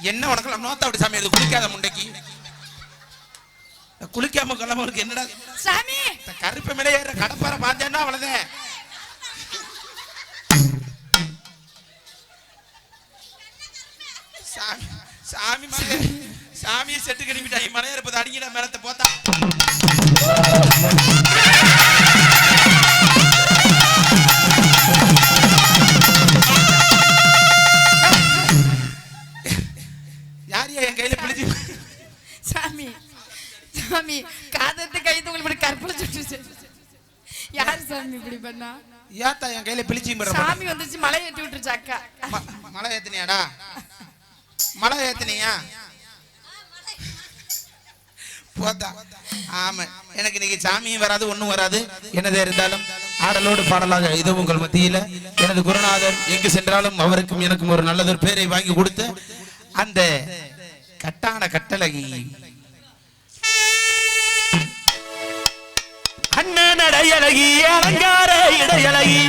என்ன உனக்கு நோத்த அப்படி சாமி அது குளிக்காத முண்டைக்கு குளிக்காம கொள்ளாம என்னடா சாமி கருப்பு மேலே ஏற கடப்பார பாஞ்சேன்னா அவ்வளவுதான் சாமி சாமி மகன் சாமியை செட்டு கடிவிட்டாய் மலைய இருப்பது அடிங்கிட மேலத்தை போத்தா யாரியா என் கையில பிடிச்சு சாமி சாமி காதத்து கை தூக்கி இப்படி கற்பனை சுட்டுச்சு யார் சாமி இப்படி பண்ணா யாத்தா என் கையில பிளிச்சி சாமி வந்துச்சு மலை ஏத்தி விட்டுருச்சு அக்கா மலை ஏத்தினியாடா மலை ஏத்தினியா போதா ஆமா எனக்கு இன்னைக்கு சாமியும் வராது ஒண்ணும் வராது என்னதே இருந்தாலும் ஆடலோடு பாடலாக இது உங்கள் மத்தியில எனது குருநாதர் எங்கு சென்றாலும் அவருக்கும் எனக்கும் ஒரு நல்லதொரு பேரை வாங்கி கொடுத்து அந்த கட்டான கட்டளகி அண்ணன் அடையழகி அலங்கார இடையழகி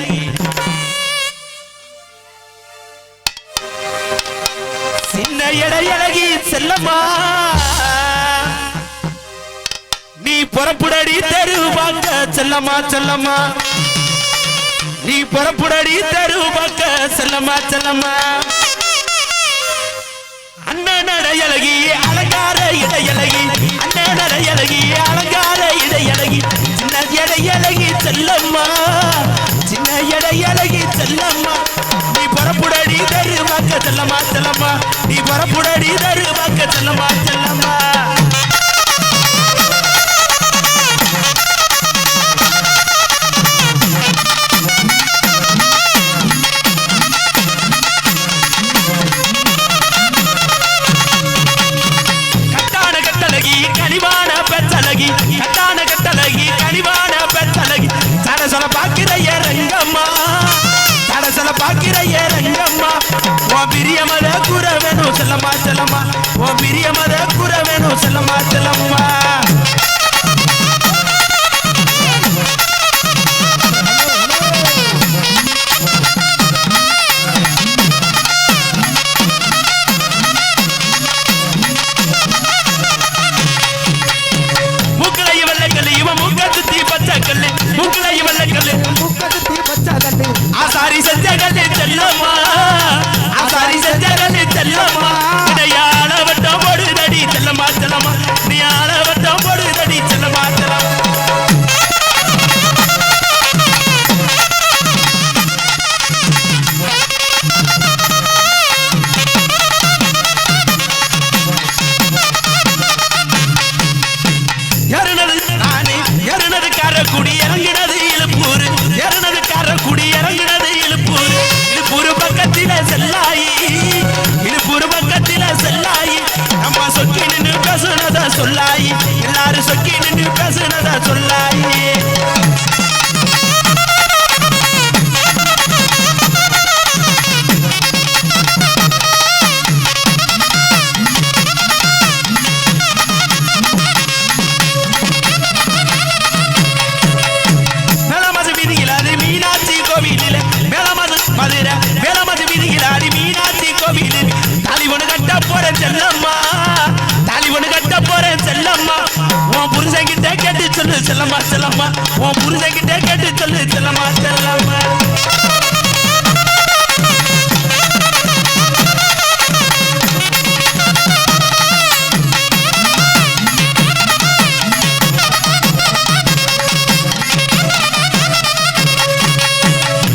சின்ன இடையழகி செல்லம்மா நீ புறப்புடடி தெருவாங்க செல்லம்மா செல்லம்மா நீ புறப்புடடி தெருவாங்க செல்லம்மா செல்லம்மா அண்ணன் அடையழகி அலங்கார இடையழகி அண்ணன் அடையழகி அலங்கார இடையழகி சின்ன இடையழகி செல்லம்மா சின்ன இடையழகி செல்லம்மா நீ புறப்புடடி தருவாக்க செல்லம்மா செல்லம்மா நீ புறப்புடடி தருவாக்க செல்லம்மா செல்லம்மா கனிவான பெற்றழகி கட்டான கட்டழகி கனிவான பெற்றழகி சடசல பாக்கிறைய ரங்கம்மா சடசல பாக்கிறைய ரங்கம்மா ஓ பிரியமத குறவேணும் செல்லம்மா செல்லம்மா ஓ பிரியமத குறவேணும் செல்லம்மா செல்லம்மா ஆசாரி சஞ்சகலே செல்லம்மா ஆசாரி சஞ்சகலே செல்லம்மா நீயால வட்டம் போடுதடி செல்லம்மா செல்லம்மா நீயால வட்டம் போடுதடி செல்லம்மா செல்லம்மா குடி இறங்கினது இழுப்பூர் இறனது குடி இறங்கினது இழுப்பூர் இழுப்பூர் பக்கத்தில செல்லாயி இழுப்பூர் பக்கத்தில செல்லாயி நம்ம சொக்கி நின்று பேசுனத சொல்லாயி எல்லாரும் சொக்கி நின்று பேசுனத சொல்லாயி செல்லம்மா தாலி ஒண்ணு கட்ட போறேன் செல்லம்மா உன் புருஷன் கிட்ட கேட்டு சொல்லு செல்லம்மா செல்லம்மா உன் புருஷன் கிட்ட கேட்டு சொல்லு செல்லம்மா செல்லம்மா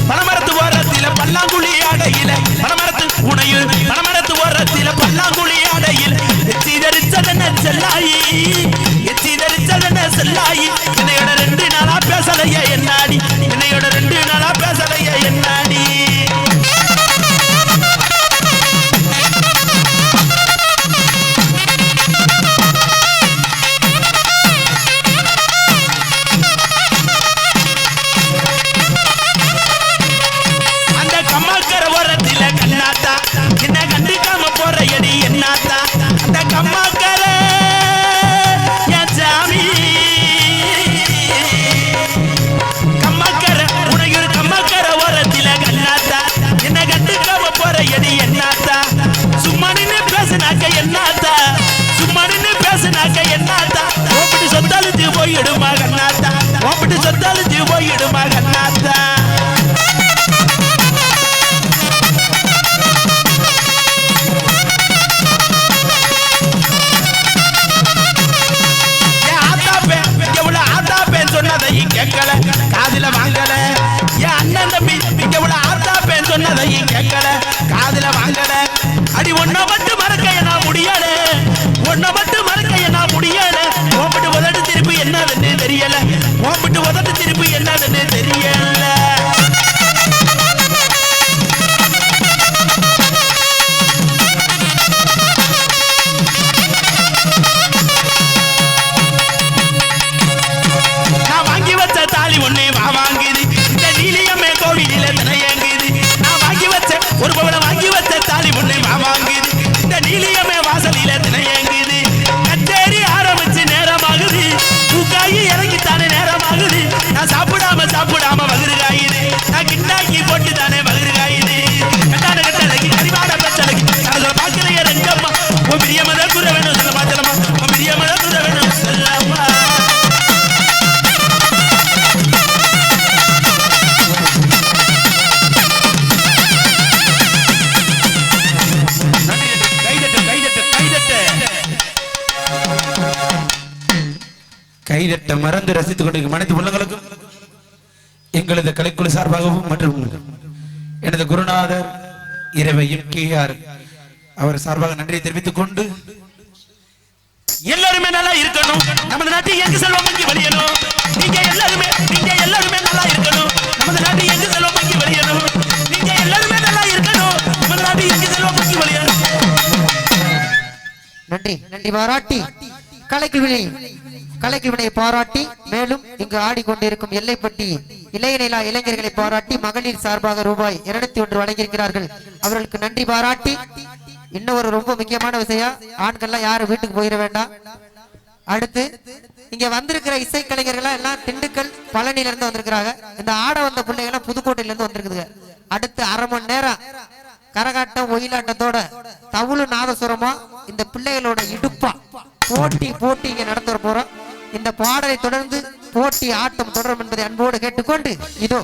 பனமரத்து ஓரத்தில பல்லாங்குழி ஆடையில பனமரத்து உனையில் பனமரத்து ஓரத்தில பல்லாங்குழி ஆடை தத்தளிச்சு போயிடுமா கண்ணாத்தா சொன்னதையும் கேட்கல காதுல வாங்கல என் அண்ணன் தம்பி இவ்வளவு ஆத்தா பேன் சொன்னதையும் கேட்கல காதுல வாங்கல அடி ஒன்ன மட்டும் மறக்க என்ன முடியல ஒன்ன மட்டும் மறக்க என்ன முடியல ஓம்பிட்டு உதட்டு திருப்பி என்னதுன்னு தெரியல ஓம்பிட்டு உதட்டு திருப்பி என்னதுன்னு தெரியல ஒன்னே வாங்குது இந்த நீலியம்மே கோவிலில தனையங்குது நான் வாங்கி வச்ச ஒரு பவள வாங்கி வச்ச தாலி ஒன்னே வாங்குது இந்த நீலியம்மே வாசலில தனையங்குது கச்சேரி ஆரம்பிச்சு நேரமாகுது தூக்காயி இறங்கித்தானே நேரமாகுது நான் சாப்பிடாம வகுருகாயுது நான் கிண்டாக்கி போட்டு தானே வகுருகாயுது கட்டான கட்டளைக்கு கரிவாட பிரச்சனைக்கு அதை பார்க்கலையே ரங்கம்மா உன் பிரியமத குற வேணும் சொல்ல மாத்தலமா உன் பிரியமத குற வேணும் சொல்லம்மா கைதட்ட மறந்து ரசித்துக் கொண்டிருக்கும் அனைத்து உள்ளங்களுக்கும் எங்களது கலைக்குழு சார்பாகவும் மற்றும் எனது குருநாதர் இறைவையும் KR அவர் சார்பாக நன்றியை தெரிவித்துக் கொண்டு எல்லாருமே நல்லா இருக்கணும் நமது நாட்டில் எங்கு செல்வம் வங்கி வெளியணும் நீங்க எல்லாருமே நல்லா இருக்கணும் நமது நாட்டில் எங்கு செல்வம் வங்கி வெளியணும் நீங்க எல்லாருமே நல்லா இருக்கணும் நமது நாட்டில் எங்கு செல்வம் வங்கி வெளியணும் நன்றி பாராட்டி கலைக்குழுவினை பாராட்டி மேலும் இங்கு ஆடிக்கொண்டிருக்கும் எல்லைப்பட்டி இளையநிலா இளைஞர்களை பாராட்டி மகளிர் சார்பாக ரூபாய் 201 வழங்கியிருக்கிறார்கள் அவர்களுக்கு நன்றி பாராட்டி இன்னொரு ரொம்ப முக்கியமான விஷயம் ஆண்கள்லாம் யாரும் வீட்டுக்கு போயிட வேண்டாம் அடுத்து இங்க வந்திருக்கிற இசைக்கலைஞர்கள் எல்லாம் திண்டுக்கல் பழனியில இருந்து வந்திருக்கிறாங்க இந்த ஆட வந்த பிள்ளைகள் புதுக்கோட்டையில இருந்து வந்திருக்குதுங்க அடுத்து அரை மணி நேரம் கரகாட்டம் ஒயிலாட்டத்தோட தவுளு நாதசுரமா இந்த பிள்ளைகளோட இடுப்பா போட்டி இங்க நடத்த போறோம் இந்த பாடலை தொடர்ந்து போட்டி ஆட்டம் தொடரும் என்பதை அன்போடு கேட்டுக்கொண்டு இதோ